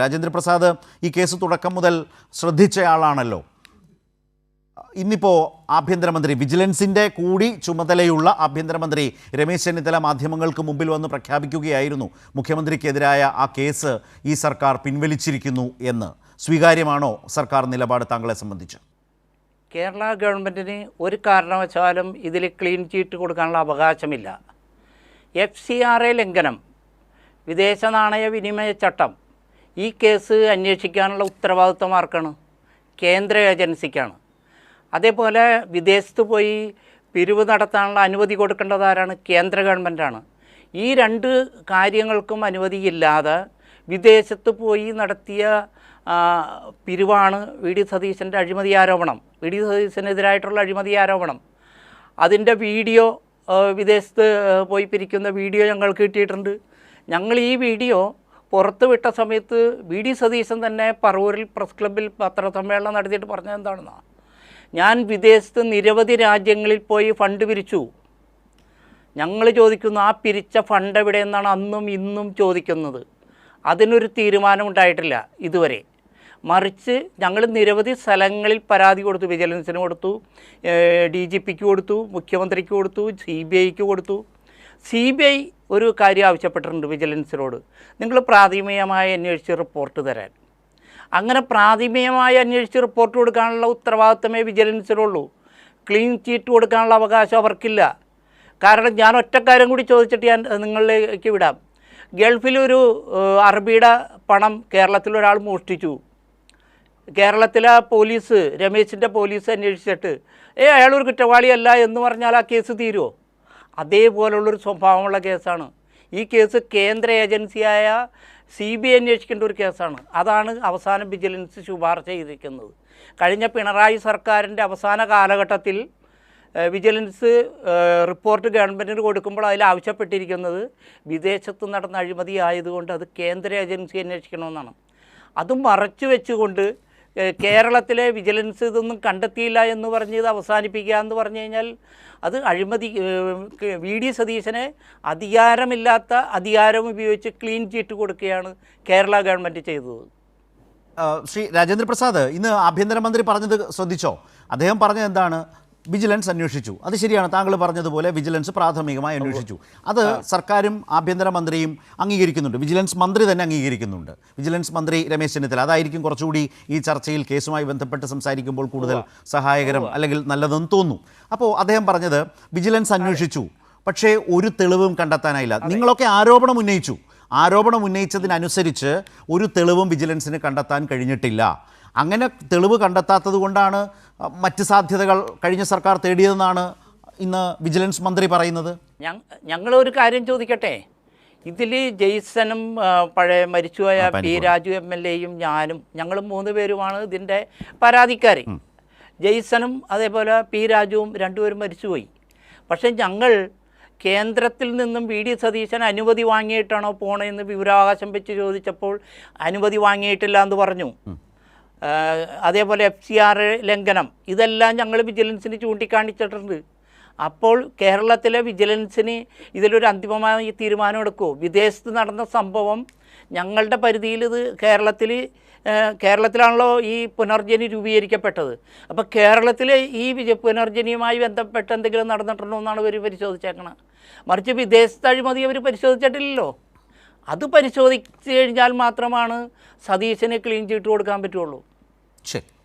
രാജേന്ദ്ര പ്രസാദ് ഈ കേസ് തുടക്കം മുതൽ ശ്രദ്ധിച്ചയാളാണല്ലോ. ഇന്നിപ്പോൾ ആഭ്യന്തരമന്ത്രി, വിജിലൻസിൻ്റെ കൂടി ചുമതലയുള്ള ആഭ്യന്തരമന്ത്രി രമേശ് ചെന്നിത്തല മാധ്യമങ്ങൾക്ക് മുമ്പിൽ വന്ന് പ്രഖ്യാപിക്കുകയായിരുന്നു മുഖ്യമന്ത്രിക്കെതിരായ ആ കേസ് ഈ സർക്കാർ പിൻവലിച്ചിരിക്കുന്നു എന്ന്. സ്വീകാര്യമാണോ സർക്കാർ നിലപാട് താങ്കളെ സംബന്ധിച്ച്? കേരള ഗവൺമെൻറ്റിന് ഒരു കാരണവശാലും ഇതിൽ ക്ലീൻ ചീറ്റ് കൊടുക്കാനുള്ള അവകാശമില്ല. FCRA ലംഘനം, വിദേശ നാണയ വിനിമയ ചട്ടം, ഈ കേസ് അന്വേഷിക്കാനുള്ള ഉത്തരവാദിത്വം ആർക്കാണ്? കേന്ദ്ര ഏജൻസിക്കാണ്. അതേപോലെ വിദേശത്ത് പോയി പിരിവ് നടത്താനുള്ള അനുമതി കൊടുക്കേണ്ടത് ആരാണ്? കേന്ദ്ര ഗവൺമെൻറ്റാണ്. ഈ രണ്ട് കാര്യങ്ങൾക്കും അനുമതിയില്ലാതെ വിദേശത്ത് പോയി നടത്തിയ പിരിവാണ് വി.ഡി. സതീശൻ്റെ അഴിമതി ആരോപണം, വി.ഡി. സതീശനെതിരായിട്ടുള്ള അഴിമതി ആരോപണം. അതിൻ്റെ വീഡിയോ, വിദേശത്ത് പോയി പിരിക്കുന്ന വീഡിയോ ഞങ്ങൾക്ക് കിട്ടിയിട്ടുണ്ട്. ഞങ്ങൾ ഈ വീഡിയോ പുറത്ത് വിട്ട സമയത്ത് വി.ഡി. സതീശൻ തന്നെ പറവൂരിൽ പ്രസ് ക്ലബ്ബിൽ പത്രസമ്മേളനം നടത്തിയിട്ട് പറഞ്ഞത് എന്താണെന്നാണ്, ഞാൻ വിദേശത്ത് നിരവധി രാജ്യങ്ങളിൽ പോയി ഫണ്ട് പിരിച്ചു. ഞങ്ങൾ ചോദിക്കുന്നു, ആ പിരിച്ച ഫണ്ട് എവിടെയെന്നാണ് അന്നും ഇന്നും ചോദിക്കുന്നത്. അതിനൊരു തീരുമാനമുണ്ടായിട്ടില്ല ഇതുവരെ. മറിച്ച് ഞങ്ങൾ നിരവധി സ്ഥലങ്ങളിൽ പരാതി കൊടുത്തു. വിജിലൻസിന് കൊടുത്തു, DGPക്ക് കൊടുത്തു, മുഖ്യമന്ത്രിക്ക് കൊടുത്തു, CBIക്ക് കൊടുത്തു. CBI ഒരു കാര്യം ആവശ്യപ്പെട്ടിട്ടുണ്ട് വിജിലൻസിനോട്, നിങ്ങൾ പ്രാഥമികമായി അന്വേഷിച്ച് റിപ്പോർട്ട് തരാൻ. അങ്ങനെ പ്രാഥമികമായി അന്വേഷിച്ച് റിപ്പോർട്ട് കൊടുക്കാനുള്ള ഉത്തരവാദിത്തമേ വിജിലൻസിനുള്ളൂ. ക്ലീൻ ചീറ്റ് കൊടുക്കാനുള്ള അവകാശം അവർക്കില്ല. കാരണം ഞാൻ ഒറ്റക്കാര്യം കൂടി ചോദിച്ചിട്ട് ഞാൻ നിങ്ങളിലേക്ക് വിടാം. ഗൾഫിലൊരു അറബിയുടെ പണം കേരളത്തിലൊരാൾ മോഷ്ടിച്ചു. കേരളത്തിലെ പോലീസ്, രമേശിൻ്റെ പോലീസ് അന്വേഷിച്ചിട്ട് അയാളൊരു കുറ്റവാളിയല്ല എന്ന് പറഞ്ഞാൽ ആ കേസ് തീരുമോ? അതേപോലുള്ളൊരു സ്വഭാവമുള്ള കേസാണ് ഈ കേസ്. കേന്ദ്ര ഏജൻസിയായ CBI അന്വേഷിക്കേണ്ട ഒരു കേസാണ്. അതാണ് അവസാനം വിജിലൻസ് ശുപാർശ ചെയ്തിരിക്കുന്നത്. കഴിഞ്ഞ പിണറായി സർക്കാരിൻ്റെ അവസാന കാലഘട്ടത്തിൽ വിജിലൻസ് റിപ്പോർട്ട് ഗവൺമെൻറ്റിന് കൊടുക്കുമ്പോൾ അതിൽ ആവശ്യപ്പെട്ടിരിക്കുന്നത് വിദേശത്ത് നടന്ന അഴിമതി ആയതുകൊണ്ട് അത് കേന്ദ്ര ഏജൻസി അന്വേഷിക്കണമെന്നാണ്. അത് മറച്ചു വെച്ചുകൊണ്ട് കേരളത്തിലെ വിജിലൻസ് ഇതൊന്നും കണ്ടെത്തിയില്ല എന്ന് പറഞ്ഞ് ഇത് അവസാനിപ്പിക്കുക എന്ന് പറഞ്ഞു കഴിഞ്ഞാൽ അത് അഴിമതി. വി.ഡി. സതീശനെ അധികാരമില്ലാത്ത അധികാരം ഉപയോഗിച്ച് ക്ലീൻ ചീറ്റ് കൊടുക്കുകയാണ് കേരള ഗവൺമെൻറ് ചെയ്തത്. ശ്രീ രാജേന്ദ്ര പ്രസാദ്, ഇന്ന് ആഭ്യന്തരമന്ത്രി പറഞ്ഞത് ശ്രദ്ധിച്ചോ? അദ്ദേഹം പറഞ്ഞത് എന്താണ്? വിജിലൻസ് അന്വേഷിച്ചു. അത് ശരിയാണ്, താങ്കൾ പറഞ്ഞതുപോലെ വിജിലൻസ് പ്രാഥമികമായി അന്വേഷിച്ചു. അത് സർക്കാരും ആഭ്യന്തരമന്ത്രിയും അംഗീകരിക്കുന്നുണ്ട്, വിജിലൻസ് മന്ത്രി തന്നെ അംഗീകരിക്കുന്നുണ്ട്. വിജിലൻസ് മന്ത്രി രമേശ് ചെന്നിത്തല, അതായിരിക്കും കുറച്ചുകൂടി ഈ ചർച്ചയിൽ കേസുമായി ബന്ധപ്പെട്ട് സംസാരിക്കുമ്പോൾ കൂടുതൽ സഹായകരം അല്ലെങ്കിൽ നല്ലതെന്ന് തോന്നുന്നു. അപ്പോൾ അദ്ദേഹം പറഞ്ഞത് വിജിലൻസ് അന്വേഷിച്ചു, പക്ഷേ ഒരു തെളിവും കണ്ടെത്താനായില്ല. നിങ്ങളൊക്കെ ആരോപണം ഉന്നയിച്ചു. ആരോപണം ഉന്നയിച്ചതിനനുസരിച്ച് ഒരു തെളിവും വിജിലൻസിന് കണ്ടെത്താൻ കഴിഞ്ഞിട്ടില്ല. അങ്ങനെ തെളിവ് കണ്ടെത്താത്തത് കൊണ്ടാണ് മറ്റ് സാധ്യതകൾ കഴിഞ്ഞ സർക്കാർ തേടിയതെന്നാണ് ഇന്ന് വിജിലൻസ് മന്ത്രി പറയുന്നത്. ഞങ്ങളൊരു കാര്യം ചോദിക്കട്ടെ, ഇതിൽ ജെയ്സനും പഴയ മരിച്ചുപോയ പി രാജു MLAയും ഞാനും, ഞങ്ങൾ 3 പേരുമാണ് ഇതിൻ്റെ പരാതിക്കാർ. ജെയ്സനും അതേപോലെ പി രാജുവും 2 പേരും മരിച്ചുപോയി. പക്ഷേ ഞങ്ങൾ കേന്ദ്രത്തിൽ നിന്നും വി.ഡി. സതീശൻ അനുമതി വാങ്ങിയിട്ടാണോ പോണതെന്ന് വിവരാവകാശം വെച്ച് ചോദിച്ചപ്പോൾ അനുമതി വാങ്ങിയിട്ടില്ല എന്ന് പറഞ്ഞു. അതേപോലെ FCRA ലംഘനം, ഇതെല്ലാം ഞങ്ങൾ വിജിലൻസിന് ചൂണ്ടിക്കാണിച്ചിട്ടുണ്ട്. അപ്പോൾ കേരളത്തിലെ വിജിലൻസിന് ഇതിലൊരു അന്തിമമായ തീരുമാനം എടുക്കുമോ? വിദേശത്ത് നടന്ന സംഭവം ഞങ്ങളുടെ പരിധിയിൽ, ഇത് കേരളത്തിലാണല്ലോ ഈ പുനർജനി രൂപീകരിക്കപ്പെട്ടത്. അപ്പോൾ കേരളത്തിലെ ഈ പുനർജനിയുമായി ബന്ധപ്പെട്ട് എന്തെങ്കിലും നടന്നിട്ടുണ്ടോ എന്നാണ് ഇവർ പരിശോധിച്ചേക്കണം. മറിച്ച് വിദേശത്ത് അഴിമതി അവർ പരിശോധിച്ചിട്ടില്ലല്ലോ. അത് പരിശോധിച്ച് കഴിഞ്ഞാൽ മാത്രമാണ് സതീശന് ക്ലീൻ ചീറ്റ് കൊടുക്കാൻ പറ്റുള്ളൂ. ശരി.